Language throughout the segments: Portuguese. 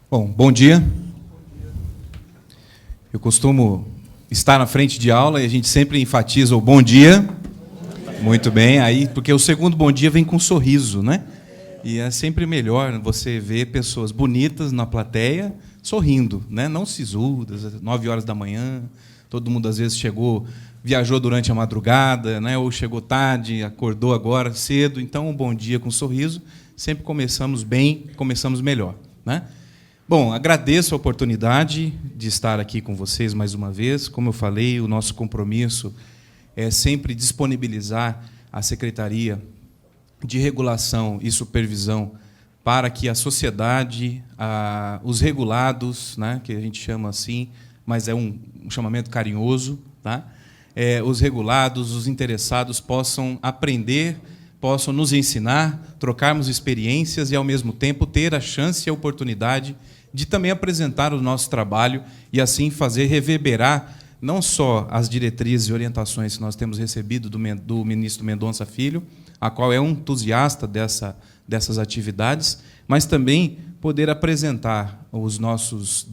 Bom dia. Eu costumo estar na frente de aula e a gente sempre enfatiza o bom dia. Muito bem, aí porque o segundo bom dia vem com um sorriso, né? E é sempre melhor você ver pessoas bonitas na plateia sorrindo, né? Não sisudas, às 9 horas da manhã. Todo mundo às vezes viajou durante a madrugada, né? Ou chegou tarde, acordou agora cedo. Então, um bom dia com sorriso. Sempre começamos bem, começamos melhor, né? Bom, agradeço a oportunidade de estar aqui com vocês mais uma vez. Como eu falei, o nosso compromisso é sempre disponibilizar a Secretaria de Regulação e Supervisão para que a sociedade, os regulados, né, que a gente chama assim, mas é um chamamento carinhoso, tá? Os regulados, os interessados possam aprender, possam nos ensinar, trocarmos experiências e, ao mesmo tempo, ter a chance e a oportunidade de também apresentar o nosso trabalho e, assim, fazer reverberar não só as diretrizes e orientações que nós temos recebido do ministro Mendonça Filho, a qual é um entusiasta dessas atividades, mas também poder apresentar os nossos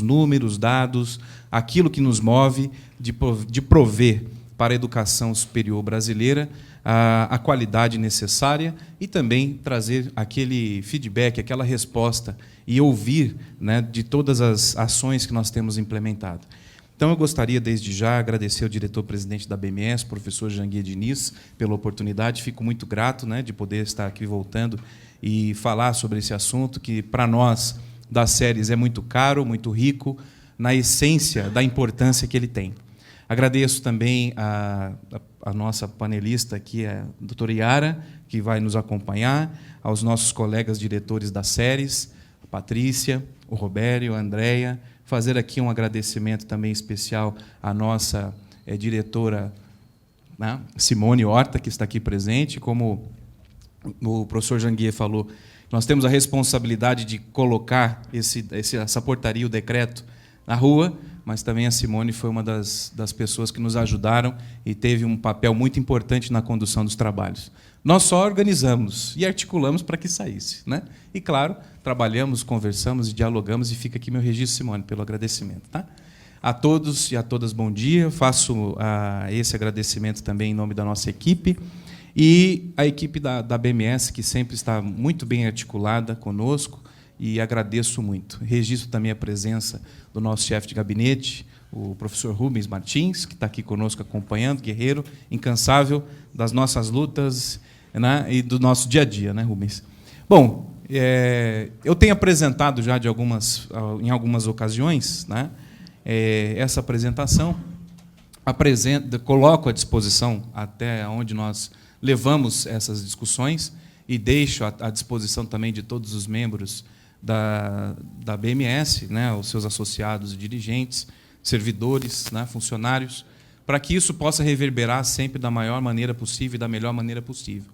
números, dados, aquilo que nos move de prover para a educação superior brasileira a qualidade necessária e também trazer aquele feedback, aquela resposta e ouvir, né, de todas as ações que nós temos implementado. Então, eu gostaria, desde já, agradecer ao diretor-presidente da BMS, professor Janguier Diniz, pela oportunidade. Fico muito grato, né, de poder estar aqui voltando e falar sobre esse assunto, que, para nós, das séries, é muito caro, muito rico, na essência da importância que ele tem. Agradeço também a nossa panelista aqui, a doutora Yara, que vai nos acompanhar, aos nossos colegas diretores das séries, a Patrícia, o Robério, a Andréia, fazer aqui um agradecimento também especial à nossa diretora, né, Simone Horta, que está aqui presente. Como o professor Janguier falou, nós temos a responsabilidade de colocar essa portaria, o decreto, na rua, mas também a Simone foi uma das pessoas que nos ajudaram e teve um papel muito importante na condução dos trabalhos. Nós só organizamos e articulamos para que saísse, né? E, claro, trabalhamos, conversamos e dialogamos, e fica aqui meu registro, Simone, pelo agradecimento. Tá? A todos e a todas, bom dia. Faço esse agradecimento também em nome da nossa equipe e a equipe da BMS, que sempre está muito bem articulada conosco, e agradeço muito. Registro também a presença do nosso chefe de gabinete, o professor Rubens Martins, que está aqui conosco acompanhando, guerreiro, incansável das nossas lutas, né, e do nosso dia a dia, né, Rubens? Bom, eu tenho apresentado já em algumas ocasiões, né, essa apresentação, coloco à disposição até onde nós levamos essas discussões e deixo à disposição também de todos os membros da BMS, né, os seus associados e dirigentes, servidores, né, funcionários, para que isso possa reverberar sempre da maior maneira possível e da melhor maneira possível.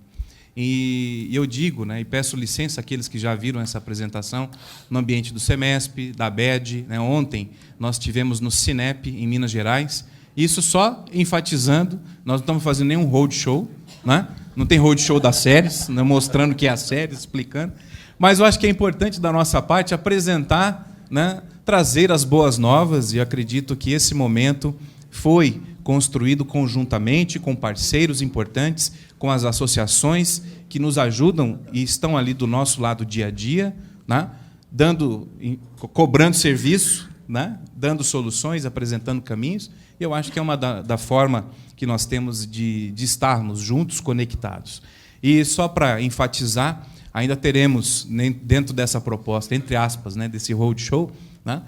E eu digo, né, e peço licença àqueles que já viram essa apresentação no ambiente do SEMESP, da ABED, né, ontem nós tivemos no Cinep, em Minas Gerais, isso só enfatizando, nós não estamos fazendo nenhum roadshow, né, não tem roadshow das séries, né, mostrando o que é a série, explicando, mas eu acho que é importante, da nossa parte, apresentar, né, trazer as boas novas, e acredito que esse momento foi construído conjuntamente com parceiros importantes, com as associações que nos ajudam e estão ali do nosso lado dia a dia, né, cobrando serviço, né, dando soluções, apresentando caminhos, e eu acho que é uma da forma que nós temos de estarmos juntos, conectados. E só para enfatizar, ainda teremos, dentro dessa proposta, entre aspas, né, desse roadshow, né,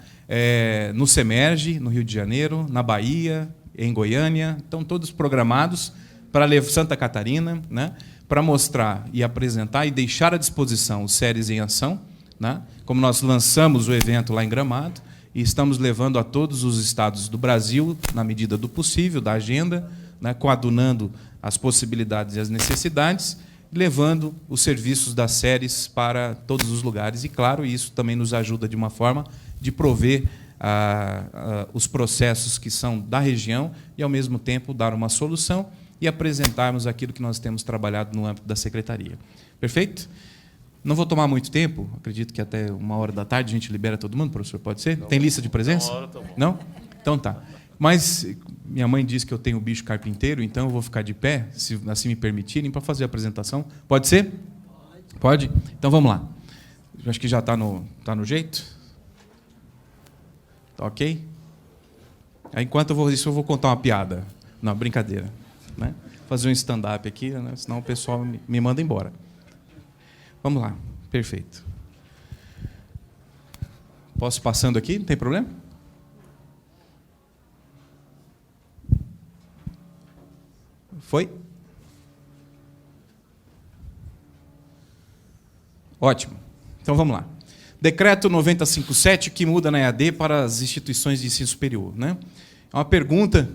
no Semerge, no Rio de Janeiro, na Bahia, em Goiânia, estão todos programados para Santa Catarina, né, para mostrar e apresentar e deixar à disposição os séries em ação, né, como nós lançamos o evento lá em Gramado, e estamos levando a todos os estados do Brasil, na medida do possível, da agenda, né, coadunando as possibilidades e as necessidades, levando os serviços das séries para todos os lugares. E, claro, isso também nos ajuda, de uma forma, de prover os processos que são da região e, ao mesmo tempo, dar uma solução e apresentarmos aquilo que nós temos trabalhado no âmbito da Secretaria. Perfeito? Não vou tomar muito tempo, acredito que até 13h a gente libera todo mundo, professor, pode ser? Tem lista de presença? Não? Então tá. Mas minha mãe disse que eu tenho bicho carpinteiro, então eu vou ficar de pé, se assim me permitirem, para fazer a apresentação. Pode ser? Pode? Então vamos lá. Eu acho que já está no jeito? Tá ok? Enquanto eu vou contar uma piada. Não, brincadeira. Né? Fazer um stand-up aqui, né? Senão o pessoal me manda embora. Vamos lá. Perfeito. Posso ir passando aqui? Não tem problema? Foi? Ótimo. Então vamos lá. Decreto 9057, que muda na EAD para as instituições de ensino superior. Né? É uma pergunta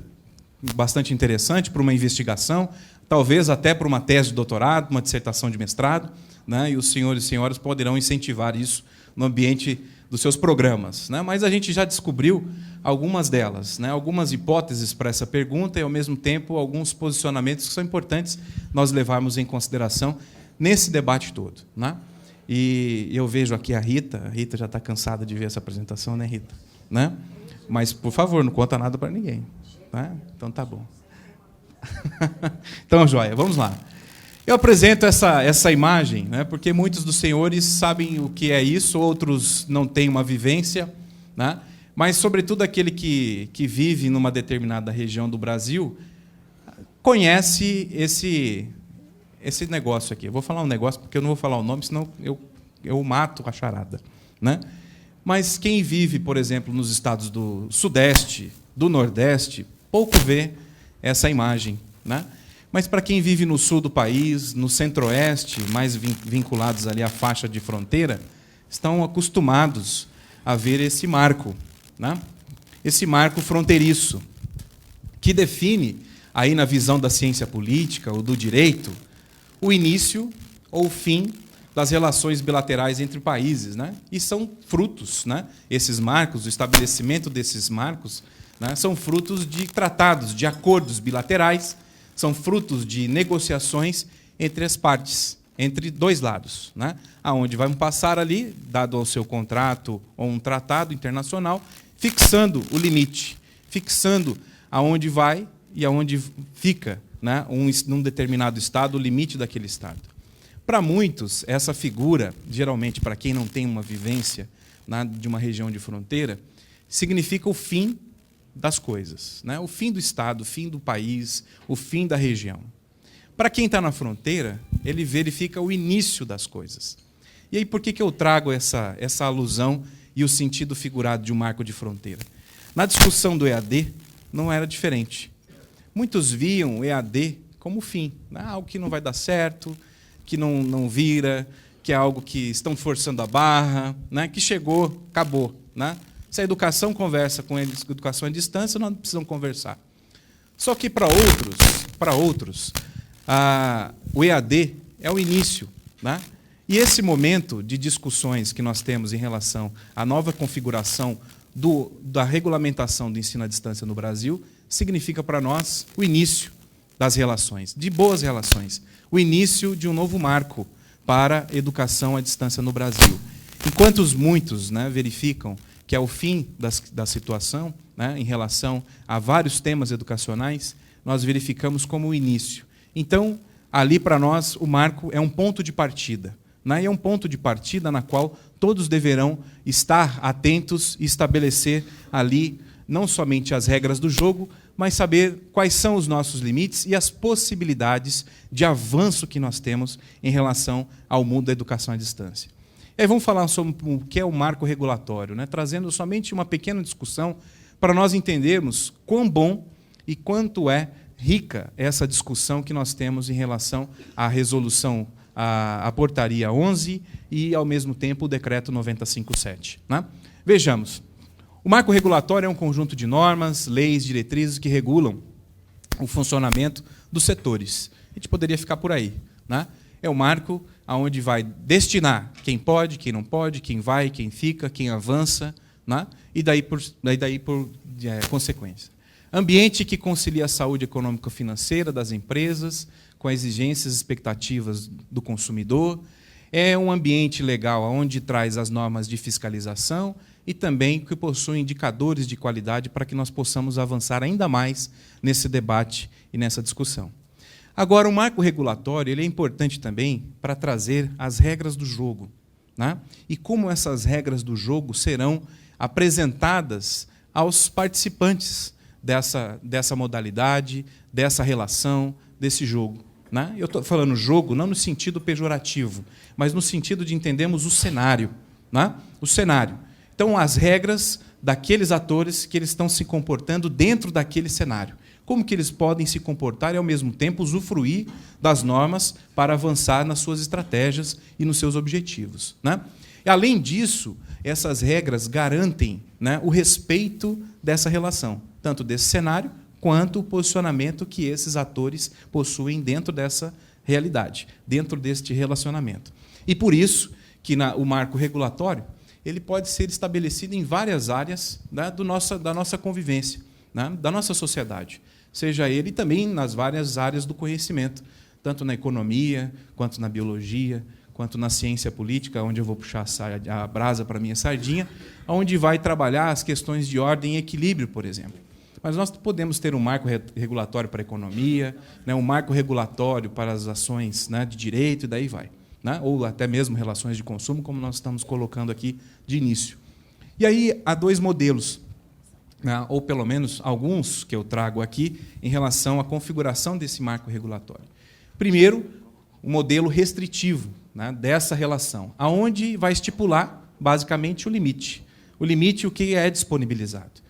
bastante interessante para uma investigação, talvez até para uma tese de doutorado, uma dissertação de mestrado, né? E os senhores e senhoras poderão incentivar isso no ambiente dos seus programas. Né? Mas a gente já descobriu algumas delas, né? Algumas hipóteses para essa pergunta e, ao mesmo tempo, alguns posicionamentos que são importantes nós levarmos em consideração nesse debate todo. Né? E eu vejo aqui a Rita já está cansada de ver essa apresentação, né, Rita? Né? Mas, por favor, não conta nada para ninguém. Né? Então, tá bom. Então, joia, vamos lá. Eu apresento essa imagem, né, porque muitos dos senhores sabem o que é isso, outros não têm uma vivência, né, mas, sobretudo, aquele que vive numa determinada região do Brasil conhece esse negócio aqui. Eu vou falar um negócio, porque eu não vou falar o nome, senão eu mato a charada. Né? Mas quem vive, por exemplo, nos estados do Sudeste, do Nordeste, pouco vê essa imagem. Né? Mas para quem vive no sul do país, no centro-oeste, mais vinculados ali à faixa de fronteira, estão acostumados a ver esse marco. Né? Esse marco fronteiriço, que define, aí na visão da ciência política ou do direito, o início ou o fim das relações bilaterais entre países. Né? E são frutos, né? Esses marcos, o estabelecimento desses marcos, né, são frutos de tratados, de acordos bilaterais, são frutos de negociações entre as partes, entre dois lados, né? Aonde vão passar ali, dado ao seu contrato ou um tratado internacional, fixando o limite, fixando aonde vai e aonde fica, né, num determinado estado, o limite daquele estado. Para muitos, essa figura, geralmente para quem não tem uma vivência, né, de uma região de fronteira, significa o fim das coisas, né? O fim do estado, o fim do país, o fim da região. Para quem está na fronteira, ele verifica o início das coisas. E aí, por que eu trago essa alusão e o sentido figurado de um marco de fronteira? Na discussão do EAD, não era diferente. Muitos viam o EAD como fim, né? Algo que não vai dar certo, que não vira, que é algo que estão forçando a barra, né? Que chegou, acabou. Né? Se a educação conversa com eles, educação à distância, nós não precisamos conversar. Só que para outros, o EAD é o início. Né? E esse momento de discussões que nós temos em relação à nova configuração da regulamentação do ensino à distância no Brasil significa para nós o início das relações, de boas relações, o início de um novo marco para a educação à distância no Brasil. Enquanto muitos, né, verificam que é o fim da situação, né, em relação a vários temas educacionais, nós verificamos como o início. Então, ali para nós, o marco é um ponto de partida. Né, e é um ponto de partida na qual todos deverão estar atentos e estabelecer ali não somente as regras do jogo, mas saber quais são os nossos limites e as possibilidades de avanço que nós temos em relação ao mundo da educação à distância. E aí vamos falar sobre o que é o marco regulatório, né? Trazendo somente uma pequena discussão para nós entendermos quão bom e quanto é rica essa discussão que nós temos em relação à resolução, à portaria 11 e, ao mesmo tempo, o decreto 9057. Né? Vejamos. O marco regulatório é um conjunto de normas, leis, diretrizes que regulam o funcionamento dos setores. A gente poderia ficar por aí. Né? É o marco aonde vai destinar quem pode, quem não pode, quem vai, quem fica, quem avança, né? E daí por consequência. Ambiente que concilia a saúde econômico-financeira das empresas com as exigências e expectativas do consumidor. É um ambiente legal onde traz as normas de fiscalização e também que possui indicadores de qualidade para que nós possamos avançar ainda mais nesse debate e nessa discussão. Agora, o marco regulatório ele é importante também para trazer as regras do jogo, né? E como essas regras do jogo serão apresentadas aos participantes dessa modalidade, dessa relação, desse jogo. Né? Eu estou falando jogo não no sentido pejorativo, mas no sentido de entendermos o cenário. Né? O cenário. Então, as regras daqueles atores que eles estão se comportando dentro daquele cenário. Como que eles podem se comportar e, ao mesmo tempo, usufruir das normas para avançar nas suas estratégias e nos seus objetivos. Né? E, além disso, essas regras garantem, né, o respeito dessa relação, tanto desse cenário quanto o posicionamento que esses atores possuem dentro dessa realidade, dentro deste relacionamento. E por isso que o marco regulatório ele pode ser estabelecido em várias áreas, né, da nossa convivência, né, da nossa sociedade, seja ele também nas várias áreas do conhecimento, tanto na economia, quanto na biologia, quanto na ciência política, onde eu vou puxar a brasa para a minha sardinha, onde vai trabalhar as questões de ordem e equilíbrio, por exemplo. Mas nós podemos ter um marco regulatório para a economia, né, um marco regulatório para as ações, né, de direito, e daí vai. Né, ou até mesmo relações de consumo, como nós estamos colocando aqui de início. E aí há dois modelos, né, ou pelo menos alguns que eu trago aqui, em relação à configuração desse marco regulatório. Primeiro, o modelo restritivo, né, dessa relação, aonde vai estipular, basicamente, o limite. O limite, o que é disponibilizado.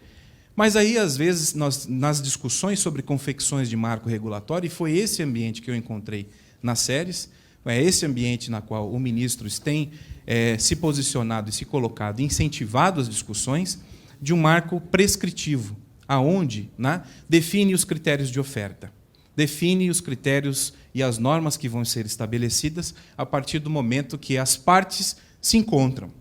Mas aí, às vezes, nas discussões sobre confecções de marco regulatório, e foi esse ambiente que eu encontrei nas séries, é esse ambiente na qual o ministro tem se posicionado e se colocado, incentivado as discussões de um marco prescritivo, aonde, né, define os critérios de oferta, define os critérios e as normas que vão ser estabelecidas a partir do momento que as partes se encontram.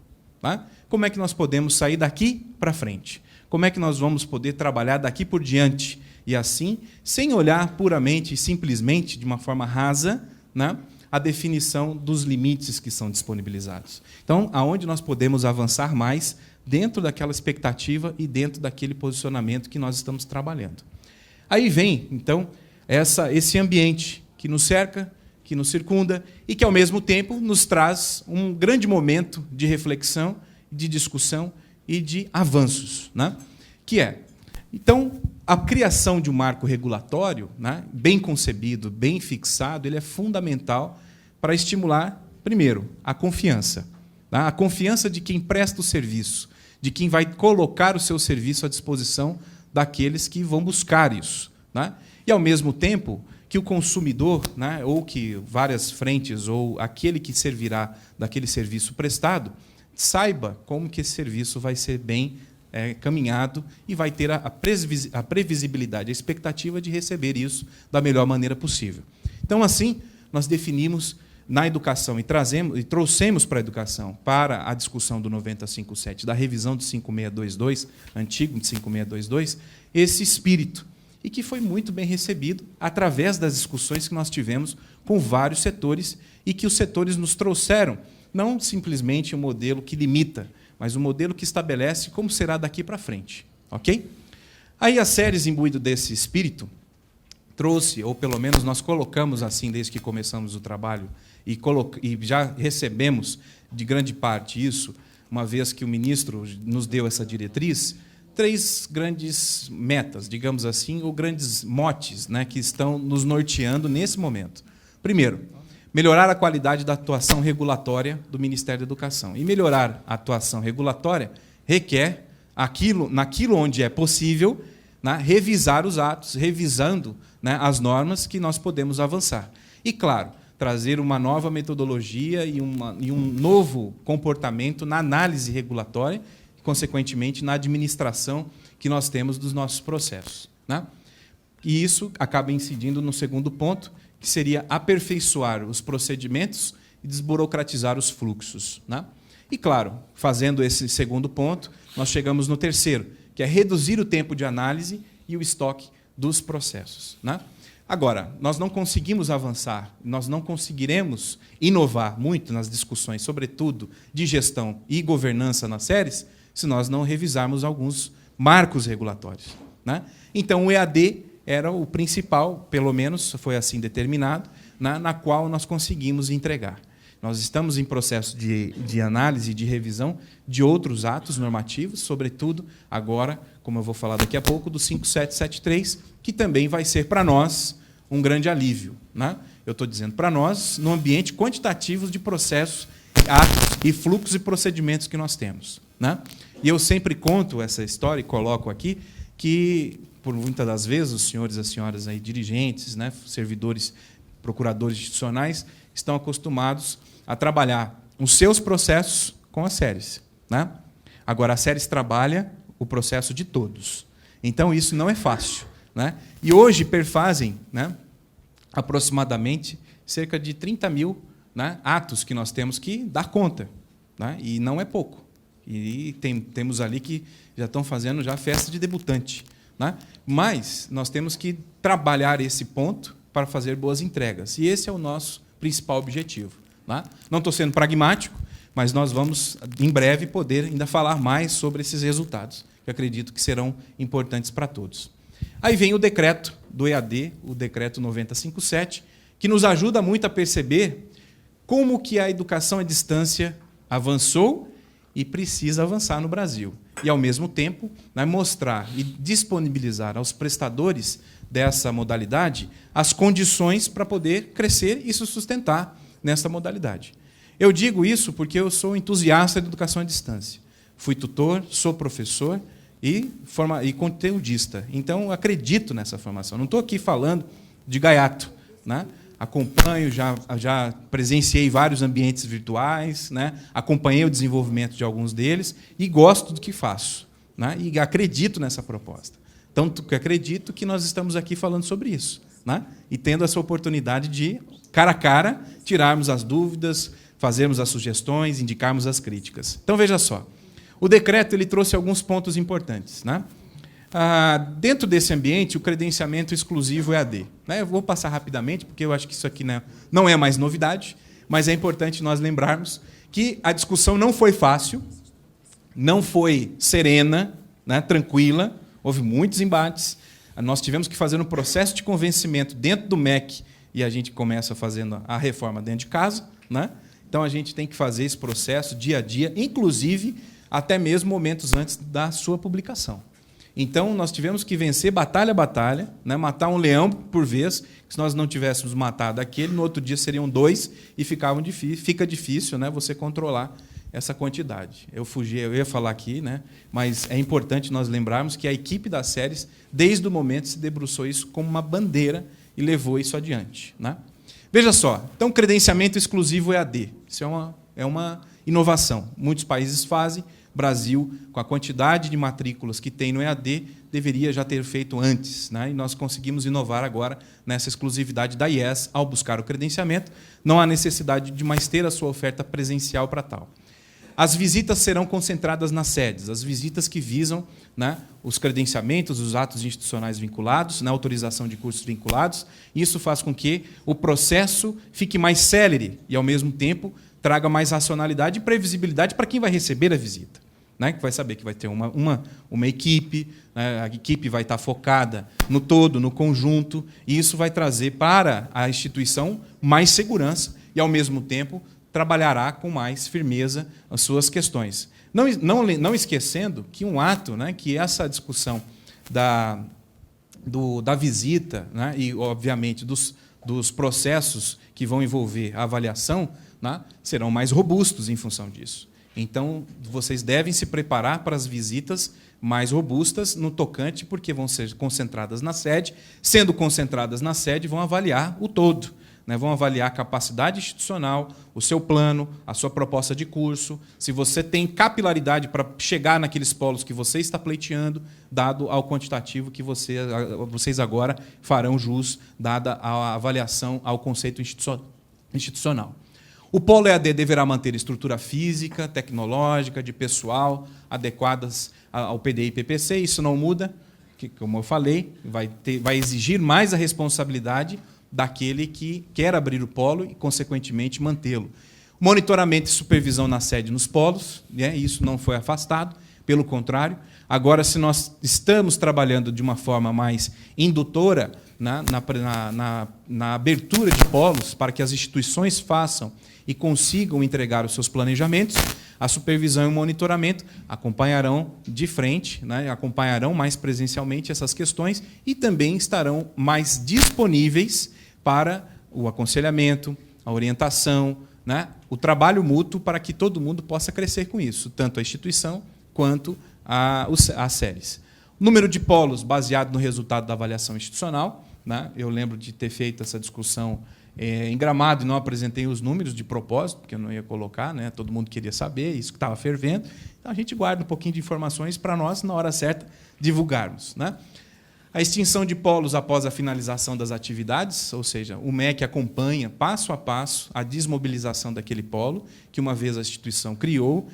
Tá? Como é que nós podemos sair daqui para frente? Como é que nós vamos poder trabalhar daqui por diante? E assim, sem olhar puramente e simplesmente, de uma forma rasa, né, a definição dos limites que são disponibilizados. Então, aonde nós podemos avançar mais dentro daquela expectativa e dentro daquele posicionamento que nós estamos trabalhando. Aí vem, então, esse ambiente que nos cerca, que nos circunda e que, ao mesmo tempo, nos traz um grande momento de reflexão, de discussão e de avanços, né? Que é, então, a criação de um marco regulatório, né, bem concebido, bem fixado, ele é fundamental para estimular, primeiro, a confiança. Tá? A confiança de quem presta o serviço, de quem vai colocar o seu serviço à disposição daqueles que vão buscar isso. Né? E, ao mesmo tempo, que o consumidor, né, ou que várias frentes, ou aquele que servirá daquele serviço prestado, saiba como que esse serviço vai ser bem caminhado e vai ter a previsibilidade, a expectativa de receber isso da melhor maneira possível. Então, assim, nós definimos na educação e trouxemos para a educação, para a discussão do 9057, da revisão do 5622, antigo de 5622, esse espírito, e que foi muito bem recebido através das discussões que nós tivemos com vários setores e que os setores nos trouxeram, não simplesmente um modelo que limita, mas um modelo que estabelece como será daqui para frente. Ok? Aí as séries, imbuído desse espírito, trouxe, ou pelo menos nós colocamos assim desde que começamos o trabalho, e já recebemos de grande parte isso, uma vez que o ministro nos deu essa diretriz, 3 grandes metas, digamos assim, ou grandes motes, né, que estão nos norteando nesse momento. Primeiro, melhorar a qualidade da atuação regulatória do Ministério da Educação. E melhorar a atuação regulatória requer, naquilo onde é possível, né, revisar os atos, revisando, né, as normas que nós podemos avançar. E, claro, trazer uma nova metodologia e um novo comportamento na análise regulatória, e, consequentemente, na administração que nós temos dos nossos processos. Né? E isso acaba incidindo no segundo ponto, que seria aperfeiçoar os procedimentos e desburocratizar os fluxos. Né? E, claro, fazendo esse segundo ponto, nós chegamos no terceiro, que é reduzir o tempo de análise e o estoque dos processos. Né? Agora, nós não conseguimos avançar, nós não conseguiremos inovar muito nas discussões, sobretudo de gestão e governança nas séries, se nós não revisarmos alguns marcos regulatórios, né? Então, o EAD era o principal, pelo menos foi assim determinado, na qual nós conseguimos entregar. Nós estamos em processo de análise e de revisão de outros atos normativos, sobretudo agora, como eu vou falar daqui a pouco, do 5773, que também vai ser para nós um grande alívio, né? Eu estou dizendo para nós, no ambiente quantitativo de processos, atos e fluxos e procedimentos que nós temos, né? E eu sempre conto essa história e coloco aqui que, por muitas das vezes, os senhores e as senhoras aí, dirigentes, né, servidores, procuradores institucionais, estão acostumados a trabalhar os seus processos com as séries, né? Agora, a séries trabalha o processo de todos. Então, isso não é fácil, né? E hoje perfazem, né, aproximadamente cerca de 30 mil, né, atos que nós temos que dar conta, né? E não é pouco. E temos ali que já estão fazendo já festa de debutante, né? Mas nós temos que trabalhar esse ponto para fazer boas entregas. E esse é o nosso principal objetivo, né? Não estou sendo pragmático, mas nós vamos, em breve, poder ainda falar mais sobre esses resultados, que acredito que serão importantes para todos. Aí vem o decreto do EAD, o decreto 9057, que nos ajuda muito a perceber como que a educação à distância avançou e precisa avançar no Brasil. E, ao mesmo tempo, né, mostrar e disponibilizar aos prestadores dessa modalidade as condições para poder crescer e se sustentar nessa modalidade. Eu digo isso porque eu sou entusiasta de educação à distância. Fui tutor, sou professor e conteudista. Então, eu acredito nessa formação. Não estou aqui falando de gaiato, né? Acompanho, já presenciei vários ambientes virtuais, né? Acompanhei o desenvolvimento de alguns deles e gosto do que faço, né? E acredito nessa proposta. Tanto que acredito que nós estamos aqui falando sobre isso, né? E tendo essa oportunidade de, cara a cara, tirarmos as dúvidas, fazermos as sugestões, indicarmos as críticas. Então, veja só. O decreto ele trouxe alguns pontos importantes, né? Dentro desse ambiente, o credenciamento exclusivo EAD. Eu vou passar rapidamente, porque eu acho que isso aqui, né, não é mais novidade, mas é importante nós lembrarmos que a discussão não foi fácil, não foi serena, né, tranquila, houve muitos embates. Nós tivemos que fazer um processo de convencimento dentro do MEC, e a gente começa fazendo a reforma dentro de casa, né? Então, a gente tem que fazer esse processo dia a dia, inclusive até mesmo momentos antes da sua publicação. Então, nós tivemos que vencer batalha a batalha, né? Matar um leão por vez, que se nós não tivéssemos matado aquele, no outro dia seriam 2 e fica difícil, né, você controlar essa quantidade. Eu ia falar aqui, né, mas é importante nós lembrarmos que a equipe das séries, desde o momento, se debruçou isso como uma bandeira e levou isso adiante, né? Veja só, então, credenciamento exclusivo EAD. Isso é uma inovação. Muitos países fazem. Brasil, com a quantidade de matrículas que tem no EAD, deveria já ter feito antes, né? E nós conseguimos inovar agora nessa exclusividade da IES ao buscar o credenciamento. Não há necessidade de mais ter a sua oferta presencial para tal. As visitas serão concentradas nas sedes, as visitas que visam, né, os credenciamentos, os atos institucionais vinculados, na autorização de cursos vinculados. Isso faz com que o processo fique mais célere e, ao mesmo tempo, traga mais racionalidade e previsibilidade para quem vai receber a visita, né? Que vai saber que vai ter uma equipe, né? A equipe vai estar focada no todo, no conjunto, e isso vai trazer para a instituição mais segurança e, ao mesmo tempo, trabalhará com mais firmeza as suas questões. Não esquecendo que um ato, né, que essa discussão da visita, né, e, obviamente, dos processos que vão envolver a avaliação, né, serão mais robustos em função disso. Então, vocês devem se preparar para as visitas mais robustas no tocante, porque vão ser concentradas na sede. Sendo concentradas na sede, vão avaliar o todo, né? Vão avaliar a capacidade institucional, o seu plano, a sua proposta de curso, se você tem capilaridade para chegar naqueles polos que você está pleiteando, dado ao quantitativo que vocês agora farão jus, dada a avaliação ao conceito institucional. O polo EAD deverá manter estrutura física, tecnológica, de pessoal, adequadas ao PDI e PPC, isso não muda. que, como eu falei, vai exigir mais a responsabilidade daquele que quer abrir o polo e, consequentemente, mantê-lo. Monitoramento e supervisão na sede nos polos, né? Isso não foi afastado, pelo contrário. Agora, se nós estamos trabalhando de uma forma mais indutora na abertura de polos, para que as instituições façam e consigam entregar os seus planejamentos, a supervisão e o monitoramento acompanharão de frente, né, acompanharão mais presencialmente essas questões e também estarão mais disponíveis para o aconselhamento, a orientação, né, o trabalho mútuo para que todo mundo possa crescer com isso, tanto a instituição quanto as séries. O número de polos baseado no resultado da avaliação institucional, né, eu lembro de ter feito essa discussão em Gramado e não apresentei os números de propósito, porque eu não ia colocar, né? Todo mundo queria saber, isso que estava fervendo. Então, a gente guarda um pouquinho de informações para nós, na hora certa, divulgarmos, né? A extinção de polos após a finalização das atividades, ou seja, o MEC acompanha, passo a passo, a desmobilização daquele polo, que uma vez a instituição criou,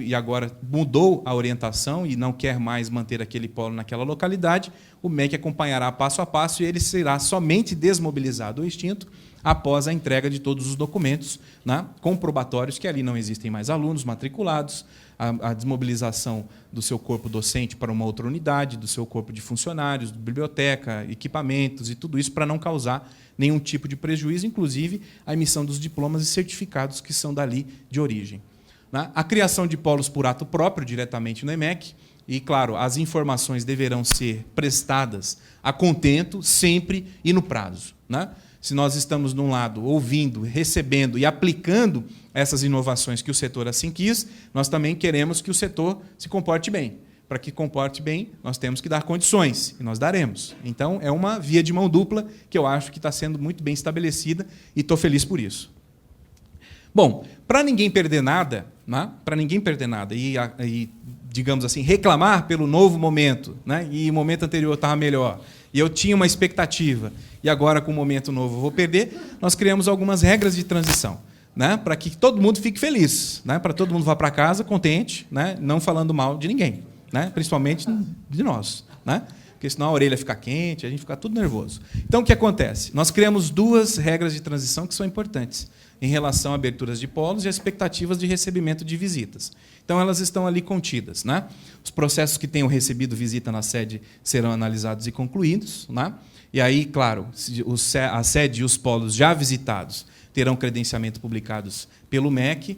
e agora mudou a orientação e não quer mais manter aquele polo naquela localidade, o MEC acompanhará passo a passo e ele será somente desmobilizado ou extinto após a entrega de todos os documentos, né, comprobatórios que ali não existem mais alunos matriculados, a desmobilização do seu corpo docente para uma outra unidade, do seu corpo de funcionários, biblioteca, equipamentos e tudo isso para não causar nenhum tipo de prejuízo, inclusive a emissão dos diplomas e certificados que são dali de origem. Né? A criação de polos por ato próprio, diretamente no EMEC, e, claro, as informações deverão ser prestadas a contento, sempre e no prazo. Né? Se nós estamos, de um lado, ouvindo, recebendo e aplicando essas inovações que o setor assim quis, nós também queremos que o setor se comporte bem. Para que comporte bem, nós temos que dar condições, e nós daremos. Então, é uma via de mão dupla que eu acho que está sendo muito bem estabelecida e estou feliz por isso. Bom, para ninguém perder nada, né? Para ninguém perder nada e, digamos assim, reclamar pelo novo momento, né? E o momento anterior estava melhor, e eu tinha uma expectativa, e agora, com o momento novo, eu vou perder, nós criamos algumas regras de transição, né? Para que todo mundo fique feliz, né? Para todo mundo vá para casa contente, né? Não falando mal de ninguém, né? Principalmente de nós, né? Porque senão a orelha fica quente, a gente fica tudo nervoso. Então, o que acontece? Nós criamos duas regras de transição que são importantes em relação a aberturas de polos e as expectativas de recebimento de visitas. Então, elas estão ali contidas, né? Os processos que tenham recebido visita na sede serão analisados e concluídos, né? E aí, claro, a sede e os polos já visitados terão credenciamento publicados pelo MEC,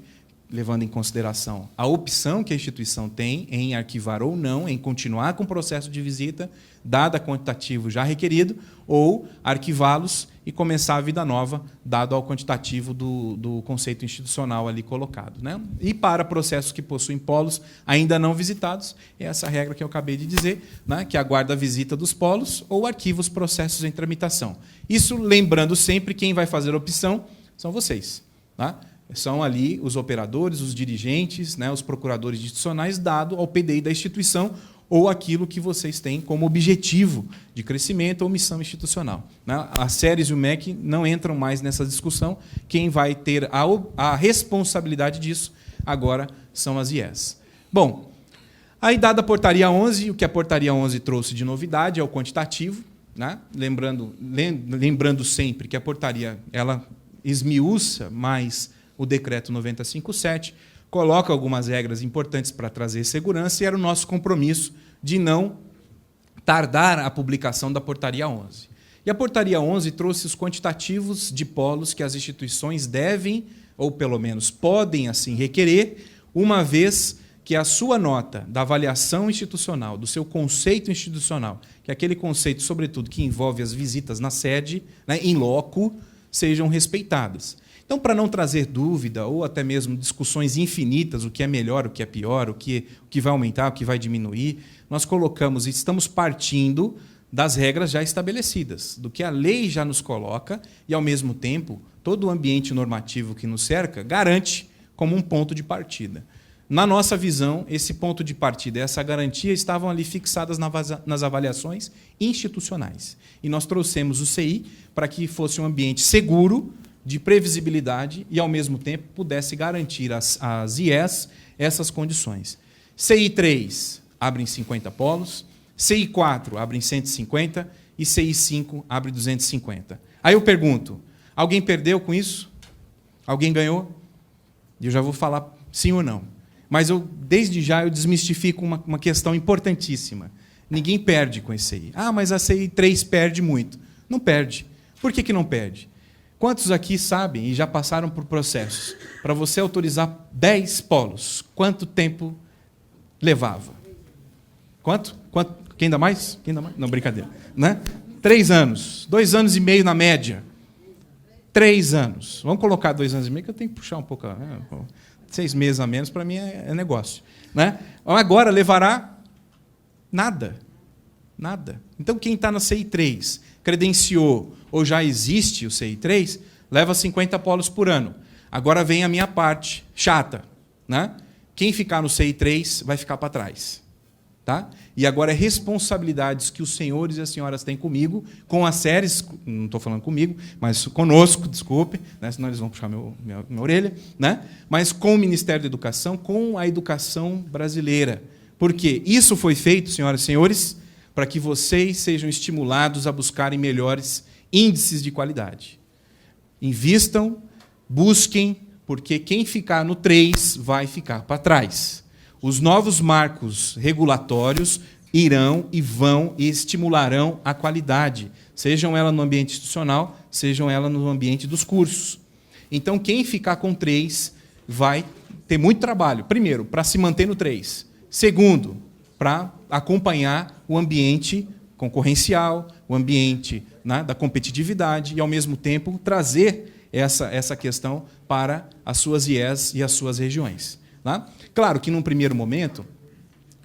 levando em consideração a opção que a instituição tem em arquivar ou não, em continuar com o processo de visita, dado o quantitativo já requerido, ou arquivá-los e começar a vida nova, dado ao quantitativo do conceito institucional ali colocado, né? E para processos que possuem polos ainda não visitados, é essa regra que eu acabei de dizer, né, que aguarda a visita dos polos ou arquiva os processos em tramitação. Isso lembrando sempre quem vai fazer a opção são vocês, tá? São ali os operadores, os dirigentes, né, os procuradores institucionais, dado ao PDI da instituição ou aquilo que vocês têm como objetivo de crescimento ou missão institucional. Né? As séries e o MEC não entram mais nessa discussão. Quem vai ter a responsabilidade disso agora são as IES. Bom, aí, dada a portaria 11, o que a portaria 11 trouxe de novidade é o quantitativo. Né? Lembrando sempre que a portaria ela esmiuça mais o decreto 9057, coloca algumas regras importantes para trazer segurança, e era o nosso compromisso de não tardar a publicação da portaria 11. E a portaria 11 trouxe os quantitativos de polos que as instituições devem, ou pelo menos podem assim requerer, uma vez que a sua nota da avaliação institucional, do seu conceito institucional, que é aquele conceito, sobretudo, que envolve as visitas na sede, né, em loco, sejam respeitadas. Então, para não trazer dúvida ou até mesmo discussões infinitas, o que é melhor, o que é pior, o que vai aumentar, o que vai diminuir, nós colocamos e estamos partindo das regras já estabelecidas, do que a lei já nos coloca e, ao mesmo tempo, todo o ambiente normativo que nos cerca garante como um ponto de partida. Na nossa visão, esse ponto de partida e essa garantia estavam ali fixadas nas avaliações institucionais. E nós trouxemos o CI para que fosse um ambiente seguro, de previsibilidade e, ao mesmo tempo, pudesse garantir às IES essas condições. CI 3, abrem 50 polos. CI 4 abre em 150 e CI 5 abre 250. Aí eu pergunto, alguém perdeu com isso? Alguém ganhou? E eu já vou falar sim ou não. Mas desde já eu desmistifico uma questão importantíssima. Ninguém perde com esse CI. Ah, mas a CI 3 perde muito. Não perde. Por que não perde? Quantos aqui sabem e já passaram por processos? Para você autorizar 10 polos, quanto tempo levava? Quanto? Quem dá mais? Quem dá mais? Não, brincadeira. Né? 3 anos. 2 anos e meio na média. 3 anos. Vamos colocar 2 anos e meio, que eu tenho que puxar um pouco. Né? 6 meses a menos, para mim, é negócio. Né? Agora, levará nada. Nada. Então, quem está na CI 3, credenciou ou já existe o CI 3, leva 50 polos por ano. Agora vem a minha parte chata. Né? Quem ficar no CI 3 vai ficar para trás. Tá? E agora é responsabilidades que os senhores e as senhoras têm comigo, com as séries, não estou falando comigo, mas conosco, desculpe, né, senão eles vão puxar minha orelha, né, mas com o Ministério da Educação, com a educação brasileira. Porque isso foi feito, senhoras e senhores, para que vocês sejam estimulados a buscarem melhores índices de qualidade. Invistam, busquem, porque quem ficar no 3 vai ficar para trás. Os novos marcos regulatórios irão e vão e estimularão a qualidade, sejam ela no ambiente institucional, sejam ela no ambiente dos cursos. Então, quem ficar com 3 vai ter muito trabalho. Primeiro, para se manter no 3. Segundo, para acompanhar o ambiente concorrencial, o ambiente, né, da competitividade e, ao mesmo tempo, trazer essa questão para as suas IES e as suas regiões. Tá? Claro que, num primeiro momento,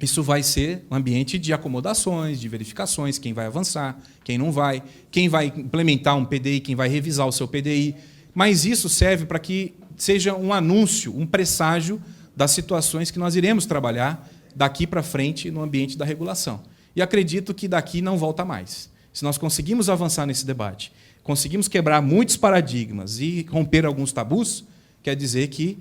isso vai ser um ambiente de acomodações, de verificações, quem vai avançar, quem não vai, quem vai implementar um PDI, quem vai revisar o seu PDI. Mas isso serve para que seja um anúncio, um presságio das situações que nós iremos trabalhar daqui para frente no ambiente da regulação. E acredito que daqui não volta mais. Se nós conseguimos avançar nesse debate, conseguimos quebrar muitos paradigmas e romper alguns tabus, quer dizer que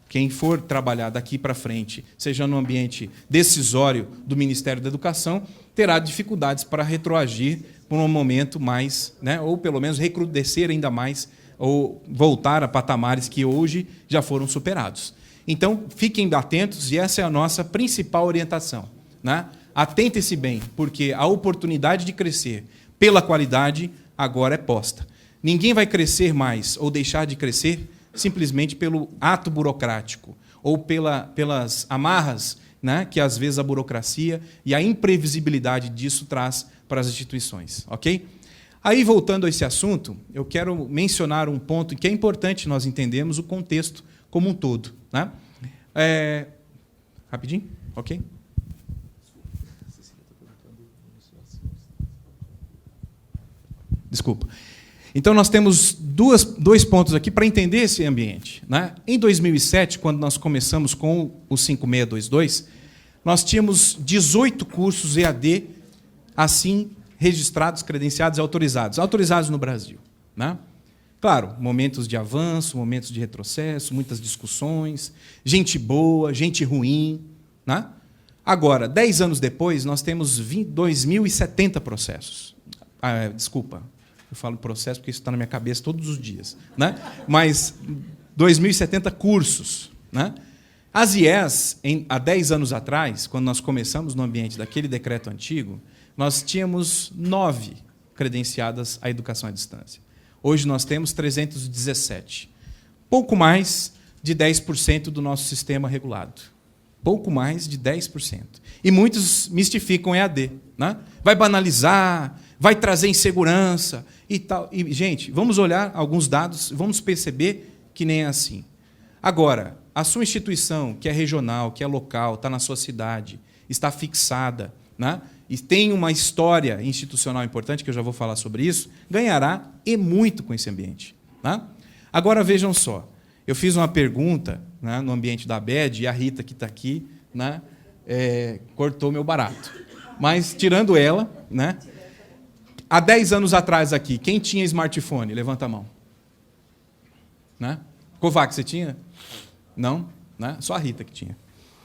quem for trabalhar daqui para frente, seja no ambiente decisório do Ministério da Educação, terá dificuldades para retroagir por um momento mais, né, ou pelo menos recrudescer ainda mais, ou voltar a patamares que hoje já foram superados. Então, fiquem atentos, e essa é a nossa principal orientação. Né? Atentem-se bem, porque a oportunidade de crescer pela qualidade agora é posta. Ninguém vai crescer mais ou deixar de crescer simplesmente pelo ato burocrático ou pelas amarras, né, que, às vezes, a burocracia e a imprevisibilidade disso traz para as instituições. Ok? Aí, voltando a esse assunto, eu quero mencionar um ponto que é importante nós entendermos o contexto como um todo. Né? Rapidinho? Ok? Desculpa. Então, nós temos dois pontos aqui para entender esse ambiente. Né? Em 2007, quando nós começamos com o 5622, nós tínhamos 18 cursos EAD assim registrados, credenciados e autorizados no Brasil. Né? Claro, momentos de avanço, momentos de retrocesso, muitas discussões, gente boa, gente ruim. Né? Agora, 10 anos depois, nós temos 2.070 processos. Desculpa. Eu falo processo porque isso está na minha cabeça todos os dias. Né? Mas 2.070 cursos. Né? As IES, há 10 anos atrás, quando nós começamos no ambiente daquele decreto antigo, nós tínhamos 9 credenciadas à educação à distância. Hoje nós temos 317. Pouco mais de 10% do nosso sistema regulado. Pouco mais de 10%. E muitos mistificam EAD. Né? Vai banalizar, vai trazer insegurança e tal. E, gente, vamos olhar alguns dados, vamos perceber que nem é assim. Agora, a sua instituição, que é regional, que é local, está na sua cidade, está fixada, né? E tem uma história institucional importante, que eu já vou falar sobre isso, ganhará e muito com esse ambiente. Né? Agora, vejam só, eu fiz uma pergunta, né, no ambiente da ABED, e a Rita, que está aqui, né, cortou meu barato. Mas, tirando ela, né, há 10 anos atrás aqui, quem tinha smartphone? Levanta a mão. Né? Kovac, você tinha? Não? Né? Só a Rita que tinha.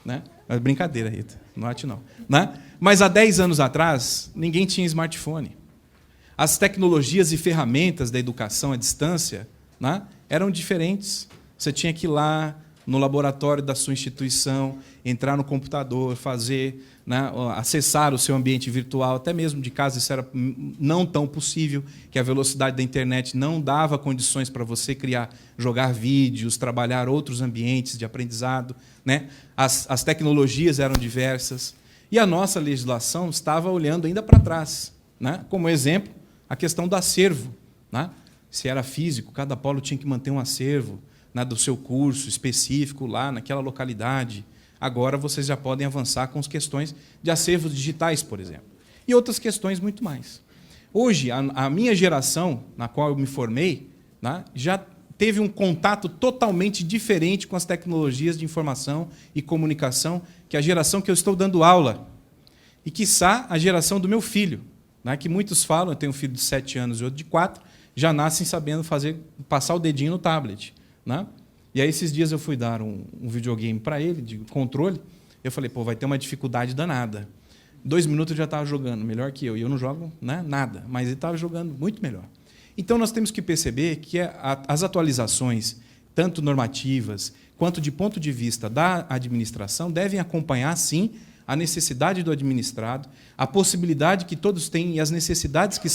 Né? É brincadeira, Rita. Não ate, não. Né? Mas há 10 anos atrás, ninguém tinha smartphone. As tecnologias e ferramentas da educação à distância, né, eram diferentes. Você tinha que ir lá no laboratório da sua instituição, entrar no computador, fazer, né, acessar o seu ambiente virtual, até mesmo de casa isso era não tão possível, que a velocidade da internet não dava condições para você jogar vídeos, trabalhar outros ambientes de aprendizado. Né? As tecnologias eram diversas. E a nossa legislação estava olhando ainda para trás. Né? Como exemplo, a questão do acervo. Né? Se era físico, cada polo tinha que manter um acervo, né, do seu curso específico lá naquela localidade. Agora vocês já podem avançar com as questões de acervos digitais, por exemplo. E outras questões muito mais. Hoje, a minha geração, na qual eu me formei, né, já teve um contato totalmente diferente com as tecnologias de informação e comunicação que a geração que eu estou dando aula. E, quiçá, a geração do meu filho, né, que muitos falam, eu tenho um filho de 7 anos e outro de 4, já nascem sabendo passar o dedinho no tablet. Né? E aí, esses dias, eu fui dar um videogame para ele, de controle. Eu falei, pô, vai ter uma dificuldade danada. 2 minutos ele já estava jogando, melhor que eu. E eu não jogo, né, nada, mas ele estava jogando muito melhor. Então, nós temos que perceber que as atualizações, tanto normativas quanto de ponto de vista da administração, devem acompanhar, sim, a necessidade do administrado, a possibilidade que todos têm e as necessidades que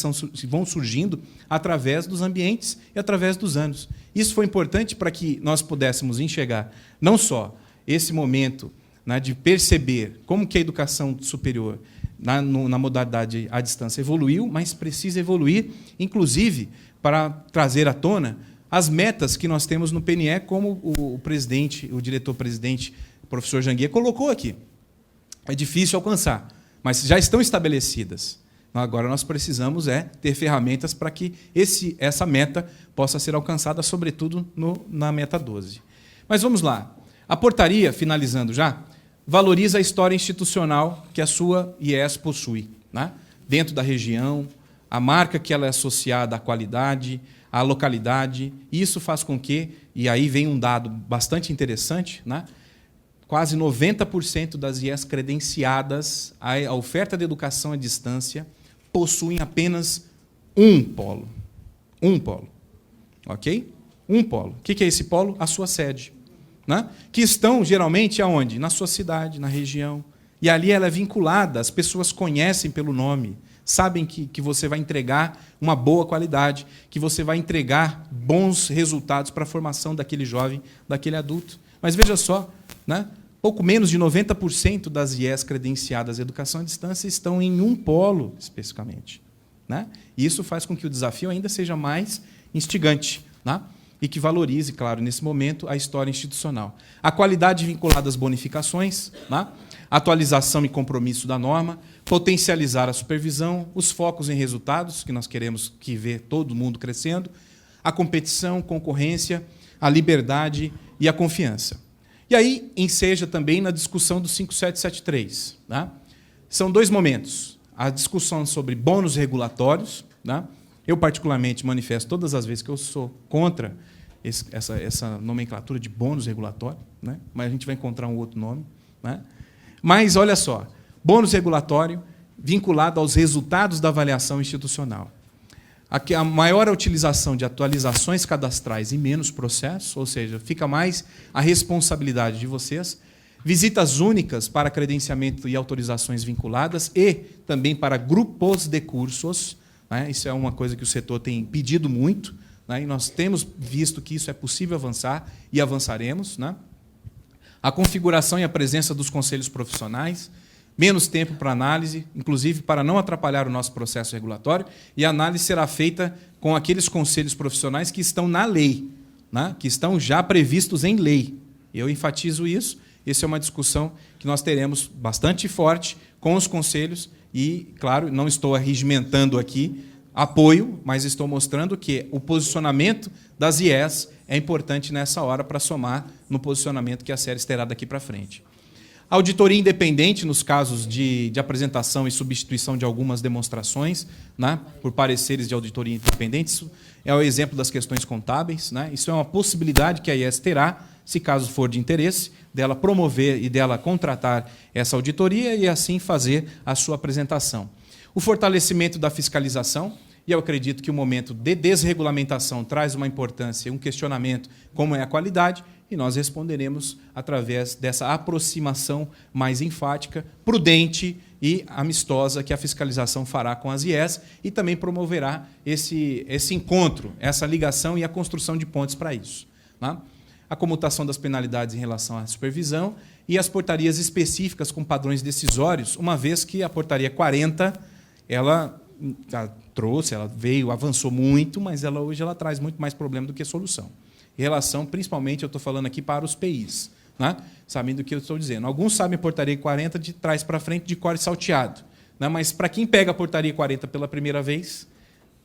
vão surgindo através dos ambientes e através dos anos. Isso foi importante para que nós pudéssemos enxergar não só esse momento, né, de perceber como que a educação superior na modalidade à distância evoluiu, mas precisa evoluir, inclusive, para trazer à tona as metas que nós temos no PNE, como o diretor-presidente, o professor Janguier, colocou aqui. É difícil alcançar, mas já estão estabelecidas. Agora nós precisamos ter ferramentas para que essa meta possa ser alcançada, sobretudo na meta 12. Mas vamos lá. A portaria, finalizando já, valoriza a história institucional que a sua IES possui, né? Dentro da região, a marca que ela é associada à qualidade, à localidade. Isso faz com que, e aí vem um dado bastante interessante, né? Quase 90% das IES credenciadas à oferta de educação à distância possuem apenas um polo. Um polo. Ok? Um polo. O que é esse polo? A sua sede. Né? Que estão, geralmente, aonde? Na sua cidade, na região. E ali ela é vinculada, as pessoas conhecem pelo nome, sabem que você vai entregar uma boa qualidade, que você vai entregar bons resultados para a formação daquele jovem, daquele adulto. Mas veja só, né? Pouco menos de 90% das IES credenciadas à educação à distância estão em um polo, especificamente. Né? E isso faz com que o desafio ainda seja mais instigante, né? E que valorize, claro, nesse momento, a história institucional. A qualidade vinculada às bonificações, né? Atualização e compromisso da norma, potencializar a supervisão, os focos em resultados, que nós queremos ver todo mundo crescendo, a competição, concorrência, a liberdade e a confiança. E aí enseja também na discussão do 5773. Né? São 2 momentos. A discussão sobre bônus regulatórios. Né? Eu, particularmente, manifesto todas as vezes que eu sou contra essa nomenclatura de bônus regulatório, né? Mas a gente vai encontrar um outro nome. Né? Mas, olha só, bônus regulatório vinculado aos resultados da avaliação institucional. A maior utilização de atualizações cadastrais e menos processo, ou seja, fica mais a responsabilidade de vocês, visitas únicas para credenciamento e autorizações vinculadas e também para grupos de cursos. Né? Isso é uma coisa que o setor tem pedido muito, né? E nós temos visto que isso é possível avançar e avançaremos. Né? A configuração e a presença dos conselhos profissionais, menos tempo para análise, inclusive para não atrapalhar o nosso processo regulatório, e a análise será feita com aqueles conselhos profissionais que estão na lei, né? Que estão já previstos em lei. Eu enfatizo isso, essa é uma discussão que nós teremos bastante forte com os conselhos e, claro, não estou arregimentando aqui apoio, mas estou mostrando que o posicionamento das IES é importante nessa hora para somar no posicionamento que a SERES terá daqui para frente. Auditoria independente nos casos de apresentação e substituição de algumas demonstrações, né, por pareceres de auditoria independente. Isso é o exemplo das questões contábeis. Né? Isso é uma possibilidade que a IES terá, se caso for de interesse, dela promover e dela contratar essa auditoria e assim fazer a sua apresentação. O fortalecimento da fiscalização, e eu acredito que o momento de desregulamentação traz uma importância, um questionamento, como é a qualidade, e nós responderemos através dessa aproximação mais enfática, prudente e amistosa que a fiscalização fará com as IES e também promoverá esse encontro, essa ligação e a construção de pontes para isso. Tá? A comutação das penalidades em relação à supervisão e as portarias específicas com padrões decisórios, uma vez que a portaria 40, ela trouxe, ela veio, avançou muito, mas hoje ela traz muito mais problema do que solução. Em relação, principalmente, eu estou falando aqui para os PIs, né? Sabendo do que eu estou dizendo. Alguns sabem a portaria 40 de trás para frente, de core salteado. Né? Mas, para quem pega a portaria 40 pela primeira vez,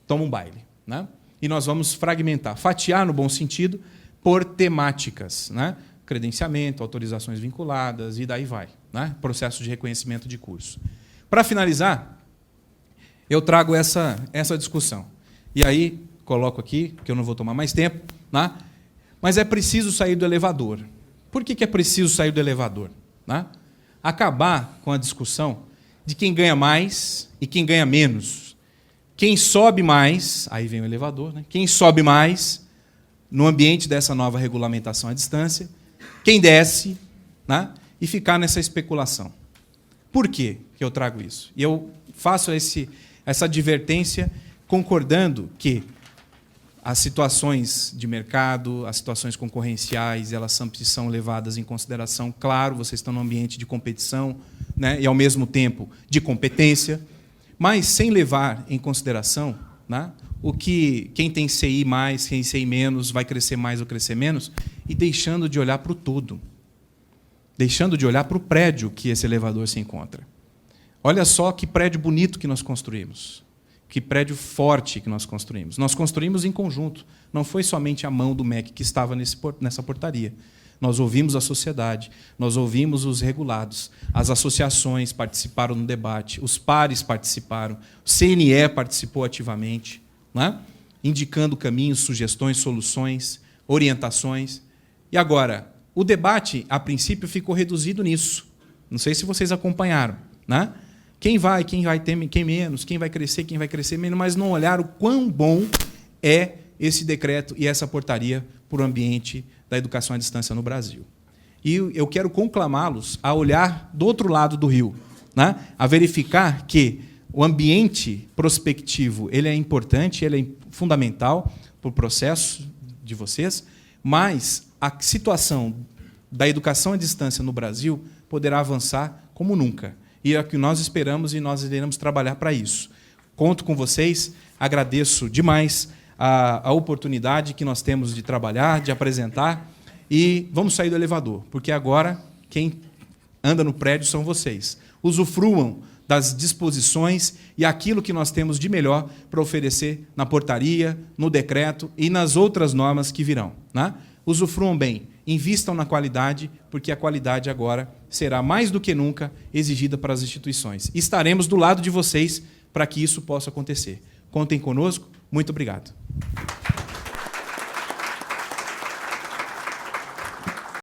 toma um baile. Né? E nós vamos fragmentar, fatiar no bom sentido, por temáticas. Né? Credenciamento, autorizações vinculadas, e daí vai. Né? Processo de reconhecimento de curso. Para finalizar, eu trago essa discussão. E aí, coloco aqui, que eu não vou tomar mais tempo, né? Mas é preciso sair do elevador. Por que é preciso sair do elevador? Né? Acabar com a discussão de quem ganha mais e quem ganha menos. Quem sobe mais, aí vem o elevador, né? Quem sobe mais no ambiente dessa nova regulamentação à distância, quem desce, né? E ficar nessa especulação. Por que eu trago isso? E eu faço essa advertência concordando que as situações de mercado, as situações concorrenciais, elas são levadas em consideração. Claro, vocês estão num ambiente de competição, né, e, ao mesmo tempo, de competência, mas sem levar em consideração, né, o que quem tem CI mais, quem tem CI menos, vai crescer mais ou crescer menos, e deixando de olhar para o todo, deixando de olhar para o prédio que esse elevador se encontra. Olha só que prédio bonito que nós construímos. Que prédio forte que nós construímos. Nós construímos em conjunto. Não foi somente a mão do MEC que estava nessa portaria. Nós ouvimos a sociedade, nós ouvimos os regulados, as associações participaram no debate, os pares participaram, o CNE participou ativamente, né? Indicando caminhos, sugestões, soluções, orientações. E agora, o debate, a princípio, ficou reduzido nisso. Não sei se vocês acompanharam, né? Quem vai ter, quem menos, quem vai crescer menos, mas não olhar o quão bom é esse decreto e essa portaria para o ambiente da educação à distância no Brasil. E eu quero conclamá-los a olhar do outro lado do rio, né? A verificar que o ambiente prospectivo ele é importante, ele é fundamental para o processo de vocês, mas a situação da educação à distância no Brasil poderá avançar como nunca. E é o que nós esperamos e nós iremos trabalhar para isso. Conto com vocês, agradeço demais a oportunidade que nós temos de trabalhar, de apresentar, e vamos sair do elevador, porque agora quem anda no prédio são vocês. Usufruam das disposições e aquilo que nós temos de melhor para oferecer na portaria, no decreto e nas outras normas que virão. Né? Usufruam bem. Invistam na qualidade, porque a qualidade agora será mais do que nunca exigida para as instituições. Estaremos do lado de vocês para que isso possa acontecer. Contem conosco. Muito obrigado.